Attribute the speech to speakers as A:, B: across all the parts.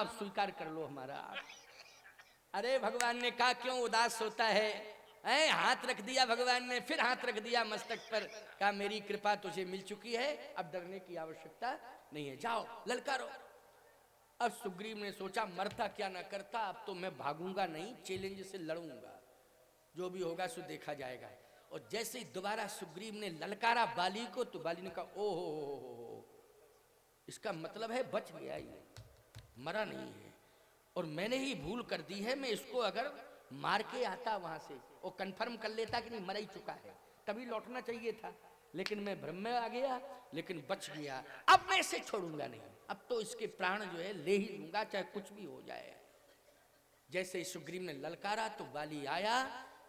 A: अब स्वीकार कर लो हमारा। अरे भगवान ने कहा क्यों उदास होता है? हाथ रख दिया भगवान ने, फिर हाथ रख दिया मस्तक पर, कहा मेरी कृपा तुझे मिल चुकी है, अब डरने की आवश्यकता नहीं है, जाओ ललकारो। अब सुग्रीव ने सोचा मरता क्या ना करता, अब तो मैं भागूंगा नहीं, चैलेंज से लड़ूंगा, जो भी होगा सो देखा जाएगा। और जैसे ही दोबारा सुग्रीव ने ललकारा बाली को, तो बाली ने कहा ओहो, इसका मतलब है बच गया, ये मरा नहीं है, और मैंने ही भूल कर दी है। मैं इसको अगर मार के आता वहां से और कंफर्म कर लेता कि नहीं मर ही चुका है, तभी लौटना चाहिए था, लेकिन मैं भ्रम में आ गया, लेकिन बच गया। अब मैं इसे छोड़ूंगा नहीं, अब तो इसके प्राण जो है ले ही लूंगा, चाहे कुछ भी हो जाए। जैसे ही सुग्रीव ने ललकारा तो बाली आया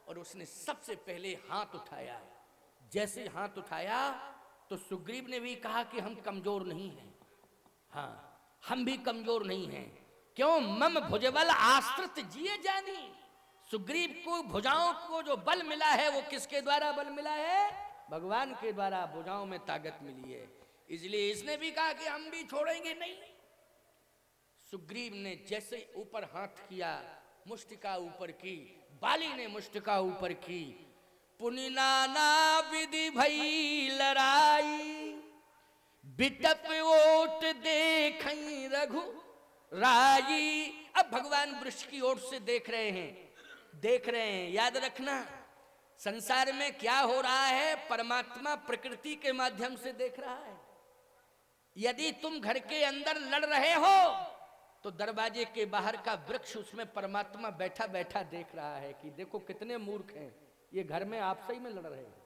A: और उसने सबसे पहले हाथ उठाया। जैसे हाथ उठाया तो सुग्रीव ने भी कहा कि हम कमजोर नहीं हैं, हाँ हम भी कमजोर नहीं हैं। क्यों? मम भुजबल आश्रित जिए जानी। सुग्रीव को भुजाओं को जो बल मिला है वो किसके द्वारा बल मिला है? भगवान के द्वारा भुजाओं में ताकत मिली है, इसलिए इसने भी कहा कि हम भी छोड़ेंगे नहीं। सुग्रीव ने जैसे ऊपर हाथ किया, मुष्टिका ऊपर की, बाली ने मुष्टिका ऊपर की, पुनि नाना विधि भई लड़ाई, बिटप ओट देखई रघु राई। अब भगवान वृक्ष की ओर से देख रहे हैं। याद रखना संसार में क्या हो रहा है, परमात्मा प्रकृति के माध्यम से देख रहा है। यदि तुम घर के अंदर लड़ रहे हो तो दरवाजे के बाहर का वृक्ष, उसमें परमात्मा बैठा बैठा देख रहा है कि देखो कितने मूर्ख हैं, ये घर में आपसे ही में लड़ रहे हैं।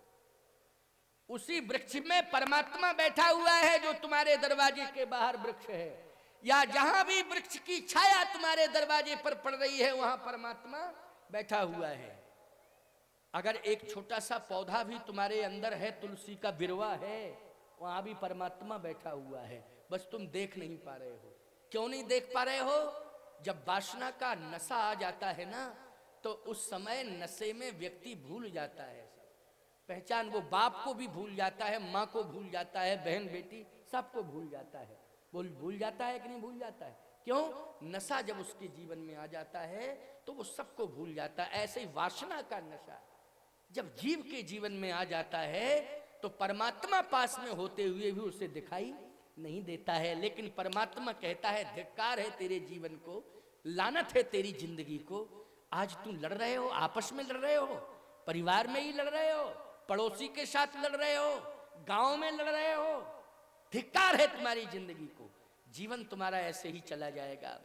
A: उसी वृक्ष में परमात्मा बैठा हुआ है जो तुम्हारे दरवाजे के बाहर वृक्ष है, या जहां भी वृक्ष की छाया तुम्हारे दरवाजे पर पड़ रही है वहां परमात्मा बैठा हुआ है। अगर एक छोटा सा पौधा भी तुम्हारे अंदर है, तुलसी का बिरवा है, वहां भी परमात्मा बैठा हुआ है, बस तुम देख नहीं पा रहे हो। क्यों नहीं देख पा रहे हो? जब वासना का नशा आ जाता है ना, तो उस समय नशे में व्यक्ति भूल जाता है पहचान, वो बाप को भी भूल जाता है, माँ को भूल जाता है, बहन बेटी सबको भूल जाता है। भूल जाता है कि नहीं भूल जाता है? क्यों? नशा जब उसके जीवन में आ जाता है तो वो सबको भूल जाता है। ऐसे ही वासना का नशा जब जीव के जीवन में आ जाता है तो परमात्मा पास में होते हुए भी उसे दिखाई नहीं देता है। लेकिन परमात्मा कहता है धिक्कार है तेरे जीवन को, लानत है तेरी जिंदगी को। आज तुम लड़ रहे हो, आपस में लड़ रहे हो, परिवार में ही लड़ रहे हो, पड़ोसी के साथ लड़ रहे हो, गांव में लड़ रहे हो, धिक्कार है तुम्हारी जिंदगी को, जीवन तुम्हारा ऐसे ही चला जाएगा।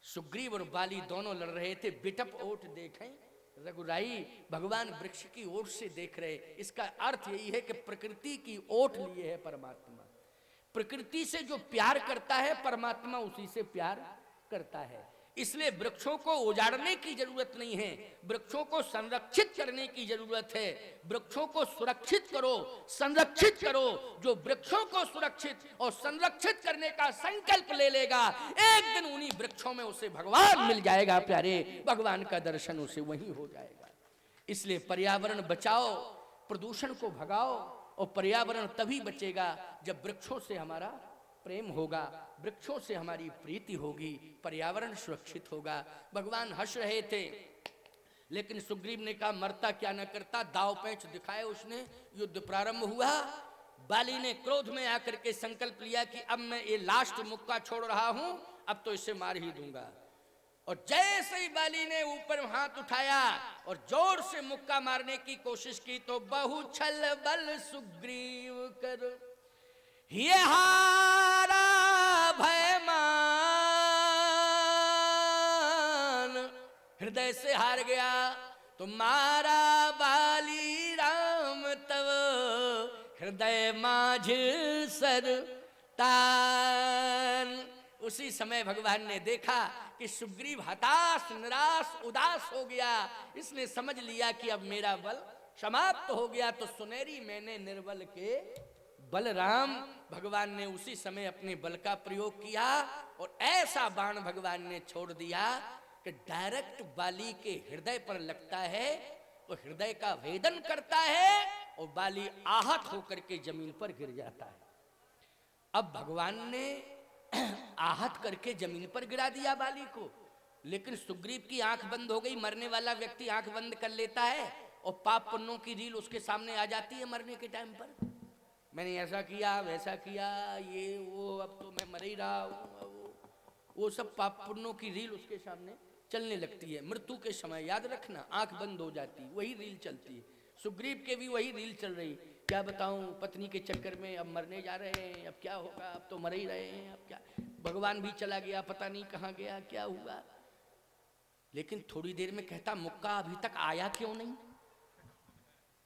A: सुग्रीव और बाली दोनों लड़ रहे थे। बिटप ओट देखें रघुराई, भगवान वृक्ष की ओट से देख रहे। इसका अर्थ यही है कि प्रकृति की ओट लिए है परमात्मा। प्रकृति से जो प्यार करता है परमात्मा उसी से प्यार करता है। इसलिए वृक्षों को उजाड़ने की जरूरत नहीं है, वृक्षों को संरक्षित करने की जरूरत है। वृक्षों को सुरक्षित करो, संरक्षित करो। जो वृक्षों को सुरक्षित और संरक्षित करने का संकल्प ले लेगा, एक दिन उन्हीं वृक्षों में उसे भगवान मिल जाएगा। प्यारे, भगवान का दर्शन उसे वहीं हो जाएगा। इसलिए पर्यावरण बचाओ, प्रदूषण को भगाओ, और पर्यावरण तभी बचेगा जब वृक्षों से हमारा प्रेम होगा, वृक्षों से हमारी प्रीति होगी, पर्यावरण सुरक्षित होगा। भगवान हंस रहे थे, लेकिन सुग्रीव ने कहा मरता क्या न करता। दाव पैंच दिखाए उसने, युद्ध प्रारंभ हुआ। बाली ने क्रोध में आकर के संकल्प लिया कि अब मैं ये लास्ट मुक्का छोड़ रहा हूं, अब तो इसे मार ही दूंगा। और जैसे ही बाली ने ऊपर हाथ उठाया और जोर से मुक्का मारने की कोशिश की, तो बहु छल बल सुग्रीव कर ये हारा भयमान, हृदय से हार गया। तुम्हारा बाली राम तव हृदय माझ सर तान। उसी समय भगवान ने देखा कि सुग्रीव हताश, निराश, उदास हो गया। इसने समझ लिया कि अब मेरा बल समाप्त हो गया। तो सुनेरी मैंने निर्बल के बलराम, भगवान ने उसी समय अपने बल का प्रयोग किया और ऐसा बाण भगवान ने छोड़ दिया कि डायरेक्ट बाली के हृदय पर लगता है, वो हृदय का वेदन करता है और बाली आहत होकर के जमीन पर गिर जाता है। अब भगवान ने आहत करके जमीन पर गिरा दिया बाली को। लेकिन सुग्रीव की आंख बंद हो गई। मरने वाला व्यक्ति आंख बंद कर लेता है और पाप पुण्यों की रील उसके सामने आ जाती है मरने के टाइम पर। मैंने ऐसा किया, वैसा किया, ये वो, अब तो मैं मर ही रहा हूँ, वो सब पाप पुण्यों की रील उसके सामने चलने लगती है। मृत्यु के समय याद रखना आंख बंद हो जाती, वही रील चलती है। सुग्रीव के भी वही रील चल रही। क्या बताऊं, पत्नी के चक्कर में अब मरने जा रहे हैं, अब क्या होगा, अब तो मर ही रहे हैं, अब क्या, भगवान भी चला गया, पता नहीं कहाँ गया, क्या हुआ। लेकिन थोड़ी देर में कहता, मुक्का अभी तक आया क्यों नहीं?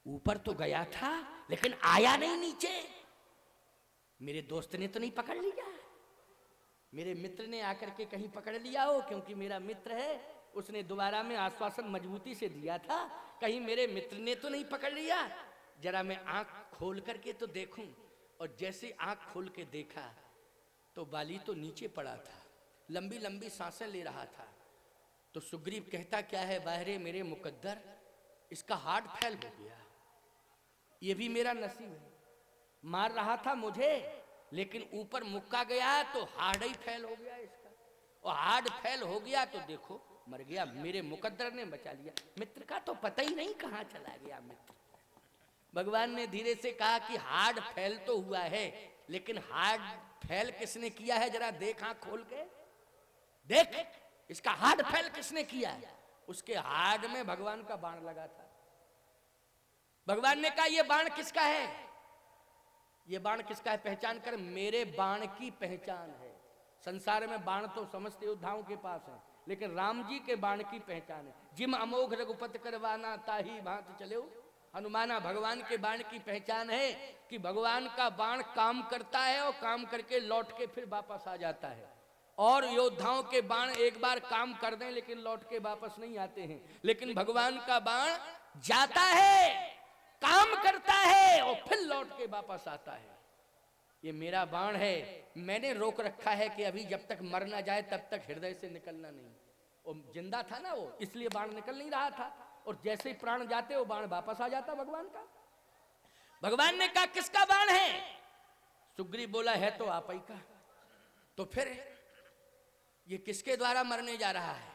A: ऊपर तो गया था लेकिन आया नहीं नीचे। मेरे दोस्त ने तो नहीं पकड़ लिया, मेरे मित्र ने आकर के कहीं पकड़ लिया हो, क्योंकि मेरा मित्र है, उसने दोबारा में आश्वासन मजबूती से दिया था, कहीं मेरे मित्र ने तो नहीं पकड़ लिया। जरा मैं आंख खोल करके तो देखूं। और जैसे आंख खोल के देखा तो बाली तो नीचे पड़ा था, लंबी लंबी सांसें ले रहा था। तो सुग्रीव कहता, क्या है बाहरे मेरे मुकद्दर, इसका हार्ट फेल हो गया। ये भी मेरा नसीब है, मार रहा था मुझे लेकिन ऊपर मुक्का गया तो हार्ड ही फेल हो गया इसका। और हार्ड फेल हो गया तो देखो मर गया। मेरे मुकद्दर ने बचा लिया, मित्र का तो पता ही नहीं कहाँ चला गया मित्र। भगवान ने धीरे से कहा कि हार्ड फेल तो हुआ है, लेकिन हार्ड फेल किसने किया है, जरा देख आंख खोल के देख, इसका हार्ड फेल किसने किया है। उसके हार्ड में भगवान का बाण लगा था। भगवान ने कहा, ये बाण किसका है, ये बाण किसका है, पहचान कर। मेरे बाण की पहचान है। संसार में बाण तो समस्त योद्धाओं के पास है, लेकिन राम जी के बाण की पहचान है। जिम अमोघ रघुपत करवाना ताही भांत चले हनुमाना। भगवान के बाण की पहचान है कि भगवान का बाण काम करता है और काम करके लौट के फिर वापस आ जाता है। और योद्धाओं के बाण एक बार काम कर दें लेकिन लौट के वापस नहीं आते हैं, लेकिन भगवान का बाण जाता है, काम करता है और फिर लौट के वापस आता है। ये मेरा बाण है। मैंने रोक रखा है कि अभी जब तक मर ना जाए तब तक हृदय से निकलना नहीं। और जिंदा था ना वो, इसलिए बाण निकल नहीं रहा था। और जैसे ही प्राण जाते वो बाण वापस आ जाता भगवान का। भगवान ने कहा, किसका बाण है? सुग्रीव बोला, है तो आप ही का। तो फिर ये किसके द्वारा मरने जा रहा है?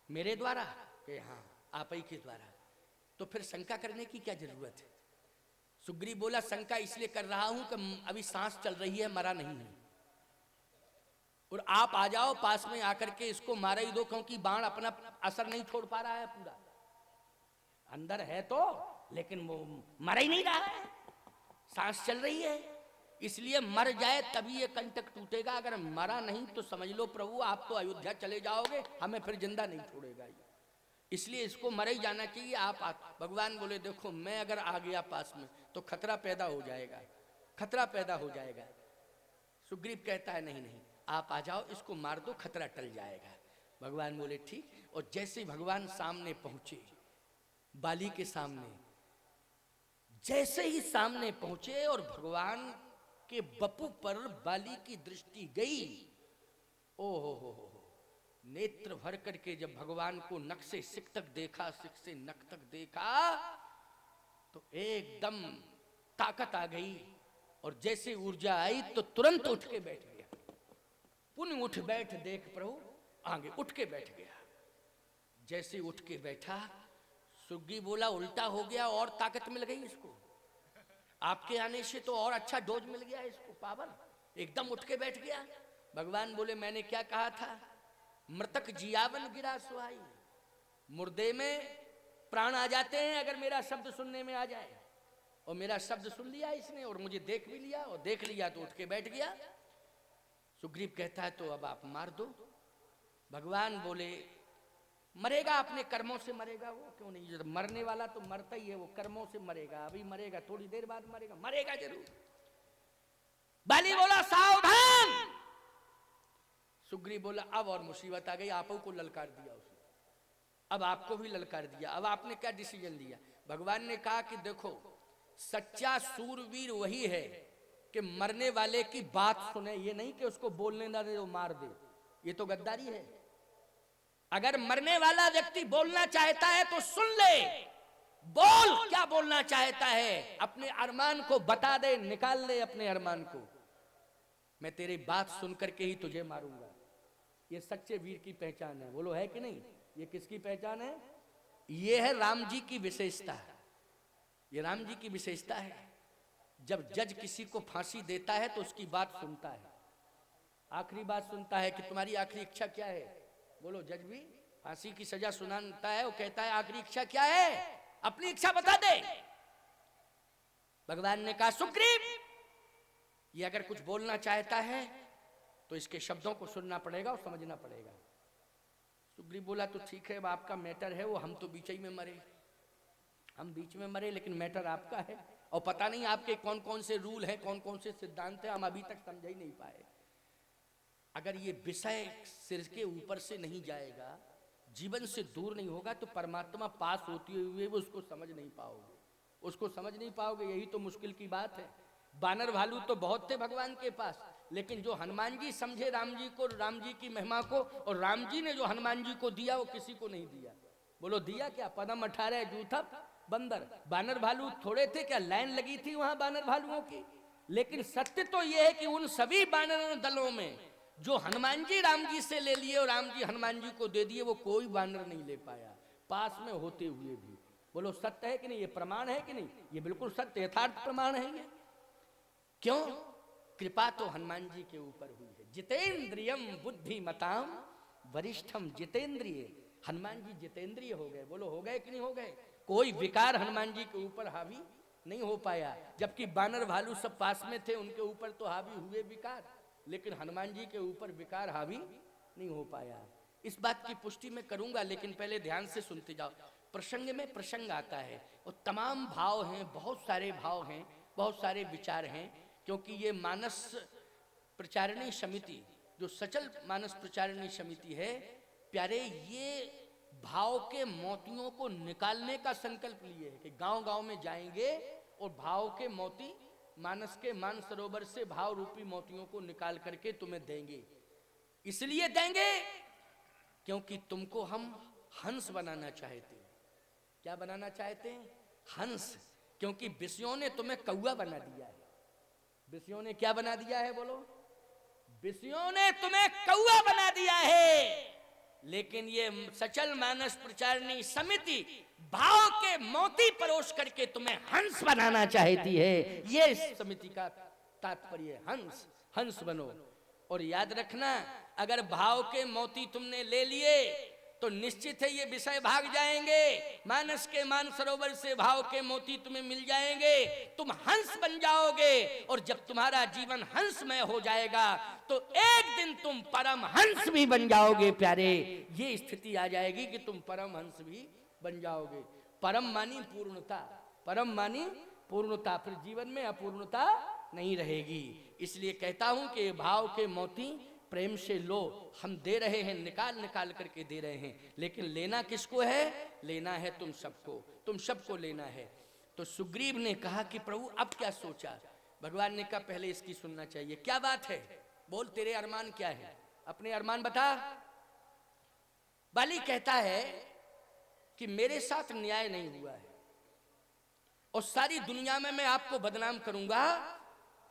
A: मेरे द्वारा? कि हाँ, आप ही के द्वारा। तो फिर शंका करने की क्या जरूरत है? सुग्रीव बोला, शंका इसलिए कर रहा हूं कि अभी सांस चल रही है, मरा नहीं है, और आप आ जाओ पास में आकर के इसको मार ही दो, क्योंकि बाण अपना असर नहीं छोड़ पा रहा है, पूरा अंदर है तो, लेकिन वो मर ही नहीं रहा है, सांस चल रही है। इसलिए मर जाए तभी ये कंटक टूटेगा। अगर मरा नहीं तो समझ लो प्रभु आप तो अयोध्या चले जाओगे, हमें फिर जिंदा नहीं छोड़ेगा। इसलिए इसको मर ही जाना चाहिए। आप भगवान बोले, देखो मैं अगर आ गया पास में तो खतरा पैदा हो जाएगा, खतरा पैदा हो जाएगा। सुग्रीव कहता है, नहीं नहीं आप आ जाओ, इसको मार दो, खतरा टल जाएगा। भगवान बोले ठीक। और जैसे भगवान सामने पहुंचे, बाली के सामने, जैसे ही सामने पहुंचे और भगवान के बपू पर बाली की दृष्टि गई, ओ हो, नेत्र भर करके जब भगवान को नख से सिक तक देखा, सिक से नख तक देखा, तो एकदम ताकत आ गई। और जैसे ऊर्जा आई तो तुरंत उठ के बैठ गया। पुण्य उठ बैठ देख प्रभु, आगे उठ के बैठ गया। जैसे उठ के बैठा, सुग्गी बोला, उल्टा हो गया, और ताकत मिल गई इसको। आपके आने से तो और अच्छा डोज मिल गया इसको, पावर। एकदम उठ के बैठ गया। भगवान बोले, मैंने क्या कहा था? मृतक जियावन गिरा सुहाई। मुर्दे में प्राण आ जाते हैं अगर मेरा शब्द सुनने में आ जाए। और मेरा शब्द सुन लिया इसने, और मुझे देख भी लिया, और देख लिया तो उठ के बैठ गया। सुग्रीव कहता है, तो अब आप मार दो। भगवान बोले, मरेगा अपने कर्मों से मरेगा, वो क्यों नहीं, मरने वाला तो मरता ही है, वो कर्मों से मरेगा, अभी मरेगा, थोड़ी देर बाद मरेगा, मरेगा जरूर। बाली बोला, सावधान। सुग्रीव बोला, अब और मुसीबत आ गई, आपो को ललकार दिया उसने, अब आपको भी ललकार दिया। अब आपने क्या डिसीजन लिया? भगवान ने कहा कि देखो, सच्चा सूरवीर वही है कि मरने वाले की बात सुने, ये नहीं कि उसको बोलने ना दे वो मार दे, ये तो गद्दारी है। अगर मरने वाला व्यक्ति बोलना चाहता है तो सुन ले, बोल क्या बोलना चाहता है, अपने अरमान को बता दे, निकाल ले अपने अरमान को। मैं तेरी बात सुन करके ही तुझे मारूंगा। ये सच्चे वीर की पहचान है, बोलो है कि नहीं? ये किसकी पहचान है? ये है राम जी की विशेषता। ये राम जी की विशेषता है। जब जज किसी को फांसी देता है तो उसकी बात सुनता है, आखिरी बात सुनता है कि तुम्हारी आखिरी इच्छा क्या है। बोलो, जज भी फांसी की सजा सुनाता है, वो कहता है आखिरी इच्छा क्या है, अपनी इच्छा बता दे। भगवान ने कहा सुग्रीव, ये अगर कुछ बोलना चाहता है तो इसके शब्दों को सुनना पड़ेगा और समझना पड़ेगा। सुग्रीव बोला तो ठीक है, आपका मैटर है वो, हम तो बीच ही में मरे, हम बीच में मरे, लेकिन मैटर आपका है और पता नहीं आपके कौन कौन से रूल हैं, कौन कौन से सिद्धांत हैं, हम अभी तक समझ ही नहीं पाए। अगर ये विषय सिर के ऊपर से नहीं जाएगा, जीवन से दूर नहीं होगा, तो परमात्मा पास होते हुए भी उसको समझ नहीं पाओगे, उसको समझ नहीं पाओगे। यही तो मुश्किल की बात है। बानर भालू तो बहुत थे भगवान के पास, लेकिन जो हनुमान जी समझे राम जी को, राम जी की महिमा को, और राम जी ने जो हनुमान जी को दिया वो किसी को नहीं दिया। बोलो दिया क्या? पदम 18 जूथप बंदर। बानर भालू थोड़े थे क्या? लाइन लगी थी वहां बानर भालुओं की। लेकिन सत्य तो यह है कि उन सभी बानर दलों में जो हनुमान जी राम जी से ले लिए और राम जी हनुमान जी को दे दिए, वो कोई बानर नहीं ले पाया, पास में होते हुए भी। बोलो सत्य है कि नहीं? ये प्रमाण है कि नहीं? ये बिल्कुल सत्य यथार्थ प्रमाण है ये। क्यों? कृपा तो हनुमान जी के ऊपर हुई है। जितेंद्रियम बुद्धिमताम वरिष्ठम जितेंद्रिय। हनुमान जी जितेंद्रिय हो गए। बोलो हो गए कि नहीं हो गए? कोई विकार हनुमान जी के ऊपर हावी नहीं हो पाया। जबकि बानर भालू सब पास में थे, उनके ऊपर तो हावी हुए विकार, लेकिन हनुमान जी के ऊपर विकार हावी नहीं हो पाया। इस बात की पुष्टि मैं करूंगा, लेकिन पहले ध्यान से सुनते जाओ। प्रसंग में प्रसंग आता है और तमाम भाव हैं, बहुत सारे भाव हैं, बहुत सारे विचार हैं। क्योंकि ये मानस प्रचारिणी समिति, जो सचल मानस प्रचारिणी समिति है प्यारे, ये भाव के मोतियों को निकालने का संकल्प लिए है कि गांव गांव में जाएंगे और भाव के मोती, मानस के मान सरोवर से भाव रूपी मोतियों को निकाल करके तुम्हें देंगे। इसलिए देंगे क्योंकि तुमको हम हंस बनाना चाहते हैं। क्या बनाना चाहते हैं? हंस। क्योंकि विषयों ने तुम्हें कौआ बना दिया है। विषयों ने क्या बना दिया है? बोलो, विषयों ने तुम्हें कौआ बना दिया है। लेकिन ये सचल मानस प्रचारिणी समिति भाव के मोती परोस करके तुम्हें हंस बनाना चाहती है। ये समिति का तात्पर्य। हंस, हंस बनो। और याद रखना, अगर भाव के मोती तुमने ले लिए तो निश्चित है ये विषय भाग जाएंगे। मानस के मान सरोवर से भाव के मोती तुम्हें मिल जाएंगे, तुम हंस बन जाओगे। और जब तुम्हारा जीवन हंसमय हो जाएगा तो एक दिन तुम परम हंस भी बन जाओगे प्यारे। ये स्थिति आ जाएगी कि तुम परम हंस भी बन जाओगे। परम मानी पूर्णता, परम मानी पूर्णता, फिर जीवन में अपूर्णता नहीं रहेगी। इसलिए कहता हूं कि भाव के मोती प्रेम से लो। हम दे रहे हैं, निकाल निकाल करके दे रहे हैं, लेकिन लेना किसको है? लेना है तुम सबको, तुम सबको लेना है। तो सुग्रीव ने कहा कि प्रभु अब क्या सोचा? भगवान ने कहा पहले इसकी सुनना चाहिए। क्या बात है? बोल, तेरे अरमान क्या है? अपने अरमान बता। बाली कहता है कि मेरे साथ न्याय नहीं हुआ है और सारी दुनिया में मैं आपको बदनाम करूंगा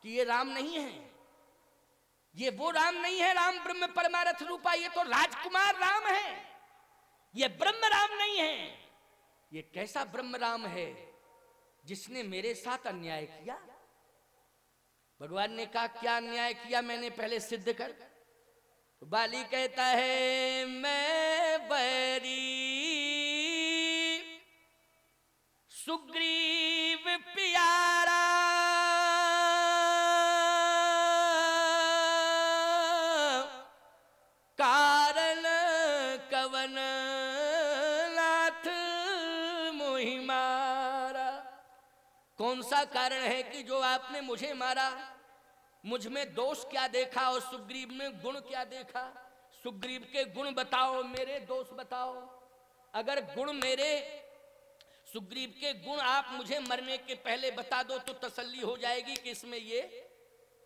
A: कि ये राम नहीं है, ये वो राम नहीं है, राम ब्रह्म परमारथ रूपा, ये तो राजकुमार राम है, ये ब्रह्म राम नहीं है। ये कैसा ब्रह्म राम है जिसने मेरे साथ अन्याय किया? भगवान ने कहा क्या अन्याय किया मैंने, पहले सिद्ध कर। तो बाली कहता है मैं बैरी सुग्रीव प्यारा, कारण कवन नाथ मोहि मारा। कौन सा कारण है कि जो आपने मुझे मारा? मुझ में दोष क्या देखा और सुग्रीव में गुण क्या देखा? सुग्रीव के गुण बताओ, मेरे दोष बताओ। अगर गुण मेरे, सुग्रीव के गुण आप मुझे मरने के पहले बता दो तो तसल्ली हो जाएगी कि इसमें ये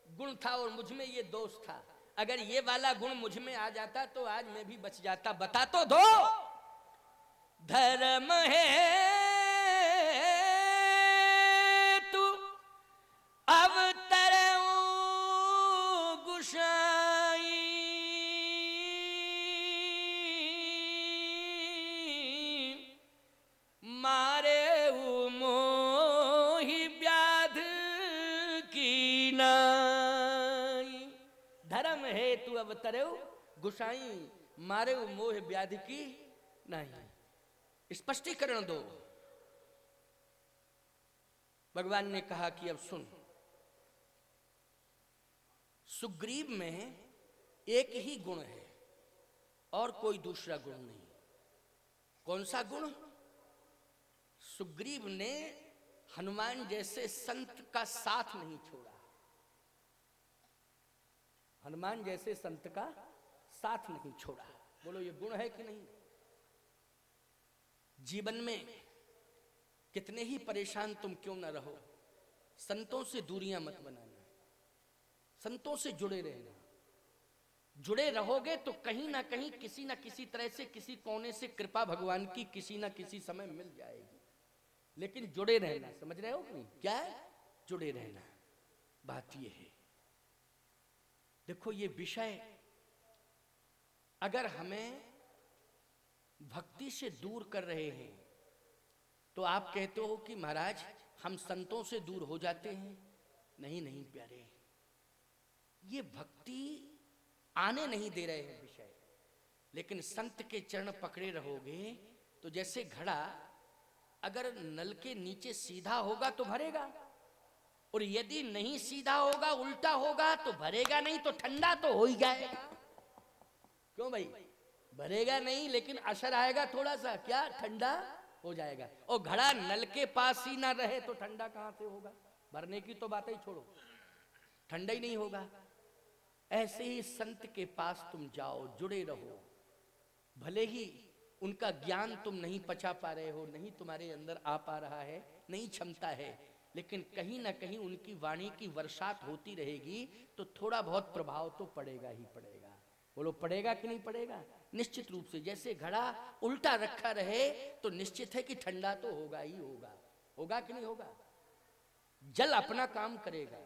A: गुण था और मुझ में ये दोष था। अगर ये वाला गुण मुझ में आ जाता तो आज मैं भी बच जाता। बता तो दो। धर्म है तू अवतरऊं गुसाई मारे मोहि व्याध की नाई। धर्म है तू अवतरे गुसाई मारे मोह व्याधि की नहीं। स्पष्टीकरण दो। भगवान ने कहा कि अब सुन, सुग्रीव में एक ही गुण है और कोई दूसरा गुण नहीं। कौन सा गुण? सुग्रीव ने हनुमान जैसे संत का साथ नहीं छोड़ा। हनुमान जैसे संत का साथ नहीं छोड़ा। बोलो ये गुण है कि नहीं? जीवन में कितने ही परेशान तुम क्यों ना रहो, संतों से दूरियां मत बनाना, संतों से जुड़े रहना। जुड़े रहोगे तो कहीं ना कहीं किसी ना किसी तरह से किसी कोने से कृपा भगवान की किसी ना किसी समय मिल जाएगी। लेकिन जुड़े रहना, समझ रहे हो कि नहीं? क्या है? जुड़े रहना। बात ये है, देखो ये विषय अगर हमें भक्ति से दूर कर रहे हैं तो आप कहते हो कि महाराज हम संतों से दूर हो जाते हैं। नहीं नहीं प्यारे, ये भक्ति आने नहीं दे रहे हैं विषय। लेकिन संत के चरण पकड़े रहोगे तो जैसे घड़ा अगर नल के नीचे सीधा होगा तो भरेगा, और यदि नहीं सीधा होगा उल्टा होगा तो भरेगा नहीं, तो ठंडा तो हो ही जाएगा। क्यों भाई? भरेगा नहीं लेकिन असर आएगा थोड़ा सा, क्या? ठंडा हो जाएगा। और घड़ा नल के पास ही ना रहे तो ठंडा कहां से होगा? भरने की तो बात ही छोड़ो, ठंडा ही नहीं होगा। ऐसे ही संत के पास तुम जाओ, जुड़े रहो। भले ही उनका ज्ञान तुम नहीं पचा पा रहे हो, नहीं तुम्हारे अंदर आ पा रहा है, नहीं क्षमता है, लेकिन कहीं ना कहीं उनकी वाणी की वर्षात होती रहेगी तो थोड़ा बहुत प्रभाव तो पड़ेगा ही पड़ेगा। बोलो पड़ेगा कि नहीं पड़ेगा? निश्चित रूप से। जैसे घड़ा उल्टा रखा रहे तो निश्चित है कि ठंडा तो होगा ही होगा। होगा कि नहीं होगा? जल अपना काम करेगा,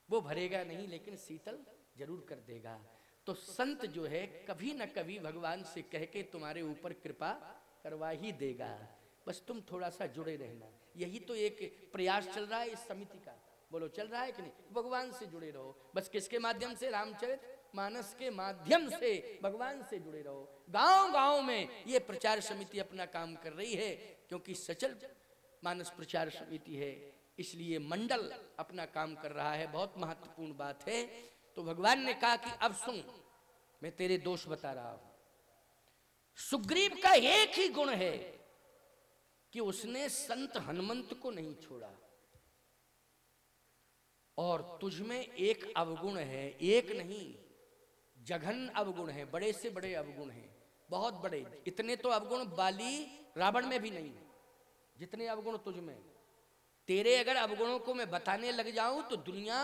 A: वो भरेगा नहीं लेकिन शीतल जरूर कर देगा। तो संत जो है कभी न कभी भगवान से कह के तुम्हारे ऊपर कृपा करवा ही देगा। बस तुम थोड़ा सा जुड़े रहना। यही तो एक प्रयास चल रहा है इस समिति का। बोलो चल रहा है कि नहीं? भगवान से जुड़े रहो। बस किसके माध्यम से? रामचरित मानस के माध्यम से भगवान से जुड़े रहो। गांव गांव में ये प्रचार समिति अपना काम कर रही है, क्योंकि सचल मानस प्रचार समिति है, इसलिए मंडल अपना काम कर रहा है। बहुत महत्वपूर्ण बात है। तो भगवान ने कहा कि अब सुन, मैं तेरे दोष बता रहा हूं। सुग्रीव का एक ही गुण है कि उसने संत हनुमंत को नहीं छोड़ा, और तुझ में एक अवगुण है, एक नहीं जघन अवगुण है, बड़े से बड़े अवगुण हैं, बहुत बड़े। इतने तो अवगुण बाली रावण में भी नहीं है जितने अवगुण तुझ में। तेरे अगर अवगुणों को मैं बताने लग जाऊं तो दुनिया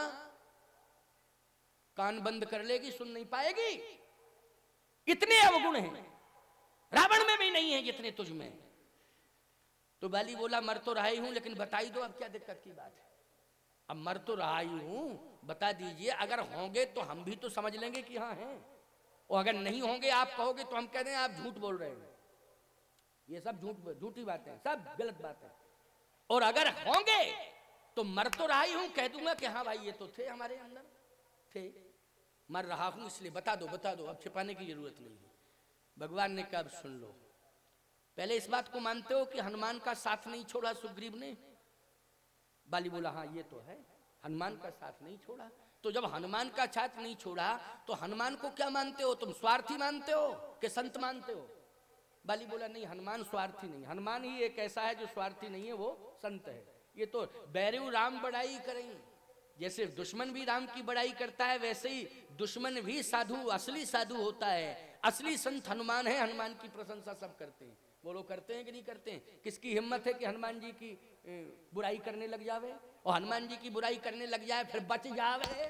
A: कान बंद कर लेगी, सुन नहीं पाएगी। इतने अवगुण हैं, रावण में भी नहीं है जितने तुझ में। तो बाली बोला मर तो रहा ही हूं, लेकिन बता ही दो, अब क्या दिक्कत की बात है? अब मर तो रहा ही हूं, बता दीजिए। अगर होंगे तो हम भी तो समझ लेंगे कि हाँ हैं, और अगर नहीं होंगे आप कहोगे तो हम कह दें आप झूठ बोल रहे हैं। ये सब झूठी बातें हैं, सब गलत बातें। और अगर होंगे तो मर तो रहा ही हूं कह दूंगा कि हाँ भाई ये तो थे, हमारे अंदर थे, मर रहा हूं इसलिए बता दो, बता दो, अब छिपाने की जरूरत नहीं है। भगवान ने कहा सुन लो, पहले इस बात को मानते हो कि हनुमान का साथ नहीं छोड़ा सुग्रीव ने? बाली बोला हाँ ये तो है, हनुमान का साथ नहीं छोड़ा। तो जब हनुमान का साथ नहीं छोड़ा तो हनुमान को क्या मानते हो तुम? स्वार्थी मानते हो कि संत मानते हो? बाली बोला नहीं, हनुमान स्वार्थी नहीं, हनुमान ही एक ऐसा है जो स्वार्थी नहीं है, वो संत है। ये तो बैरु राम बड़ाई करें, जैसे दुश्मन भी राम की बड़ाई करता है वैसे ही दुश्मन भी साधु, असली साधु होता है। असली संत हनुमान है, हनुमान की प्रशंसा सब करते हैं। वो लोग करते हैं कि नहीं करते हैं? किसकी हिम्मत है कि हनुमान जी की बुराई करने लग जावे, और हनुमान जी की बुराई करने लग जाए फिर बच जावे?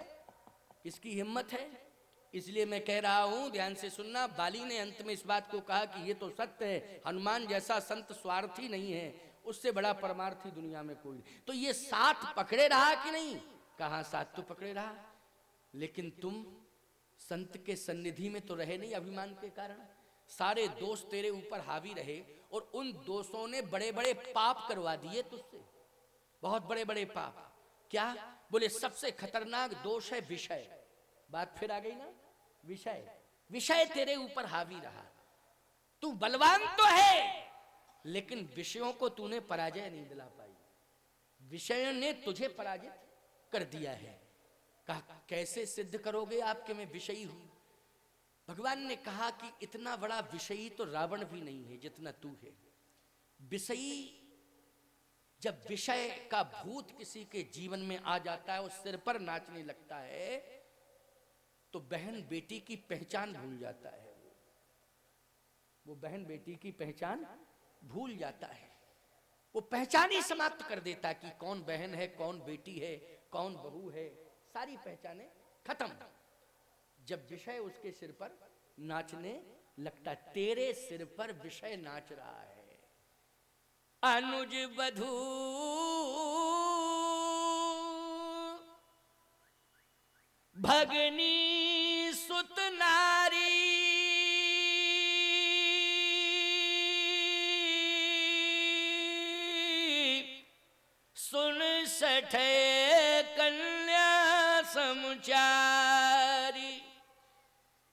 A: किसकी हिम्मत है? इसलिए मैं कह रहा हूं, ध्यान से सुनना। बाली ने अंत में इस बात को कहा कि ये तो सत्य है, हनुमान जैसा संत स्वार्थी नहीं है, उससे बड़ा परमार्थी दुनिया में कोई नहीं। तो ये साथ पकड़े रहा कि नहीं? कहा साथ तो पकड़े रहा। लेकिन तुम संत के सन्निधि में तो रहे नहीं अभिमान के कारण, सारे दोष तेरे ऊपर हावी रहे और उन दोषों ने बड़े बड़े पाप करवा दिए तुझसे, बहुत बड़े बड़े पाप। क्या? बोले सबसे खतरनाक दोष है विषय। बात फिर आ गई ना, विषय, विषय तेरे ऊपर हावी रहा। तू बलवान तो है लेकिन विषयों को तूने पराजय नहीं दिला पाई, विषय ने तुझे पराजित कर दिया है। कहा कैसे सिद्ध करोगे आपके मैं विषयी हूं? भगवान ने कहा कि इतना बड़ा विषयी तो रावण भी नहीं है जितना तू है। विषयी, जब विषय का भूत किसी के जीवन में आ जाता है और सिर पर नाचने लगता है तो बहन बेटी की पहचान भूल जाता है। वो बहन बेटी की पहचान भूल जाता है, वो पहचान ही समाप्त कर देता है कि कौन बहन है, कौन बेटी है, कौन बहू है, सारी पहचानें खत्म जब विषय उसके सिर पर नाचने लगता। तेरे सिर पर विषय नाच रहा है। अनुज बधू भगनी सुत नारी, सुन सठे कन्या समुचारी,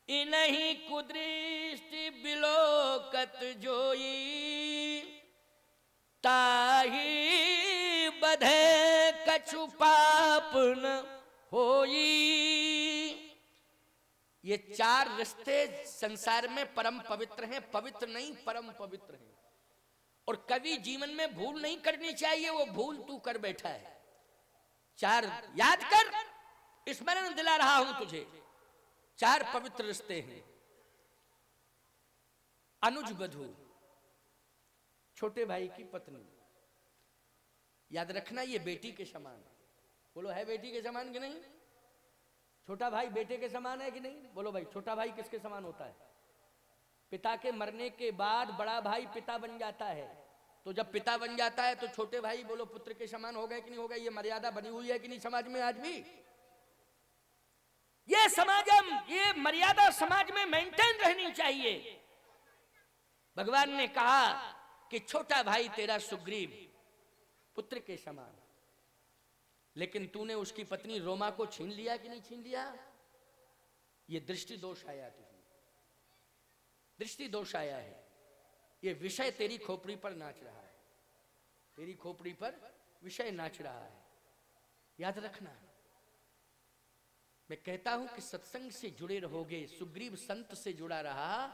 A: इन्हीं कुदृष्टि बिलोकत जोई, ताही बधे कछु पाप न होई। ये चार रिश्ते संसार में परम पवित्र हैं, पवित्र नहीं परम पवित्र हैं। और कभी जीवन में भूल नहीं करनी चाहिए, वो भूल तू कर बैठा है। चार याद कर, स्मरण दिला रहा हूं तुझे, चार पवित्र रिश्ते हैं। अनुज बधू, छोटे भाई की पत्नी, याद रखना ये बेटी के समान। बोलो है बेटी के समान कि नहीं? छोटा भाई बेटे के समान है कि नहीं? बोलो भाई, छोटा भाई किसके समान होता है? पिता के मरने के बाद बड़ा भाई पिता बन जाता है, तो जब पिता बन जाता है तो छोटे भाई बोलो पुत्र के समान हो गए कि नहीं हो गए? ये मर्यादा बनी हुई है कि नहीं समाज में? आज भी ये समाजम, ये मर्यादा समाज में मेंटेन रहनी चाहिए। भगवान ने कहा कि छोटा भाई तेरा सुग्रीव पुत्र के समान, लेकिन तूने उसकी पत्नी रोमा को छीन लिया कि नहीं छीन लिया? ये दृष्टि दोष आया तुझे, दृष्टि दोष आया है। ये विषय तेरी खोपड़ी पर नाच रहा है, तेरी खोपड़ी पर विषय नाच रहा है। याद रखना, मैं कहता हूं कि सत्संग से जुड़े रहोगे, सुग्रीव संत से जुड़ा रहा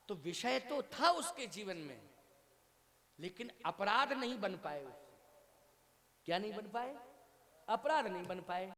A: तो विषय तो था उसके जीवन में, लेकिन अपराध नहीं बन पाए उससे। क्या नहीं बन पाए? अपराध नहीं बन पाए।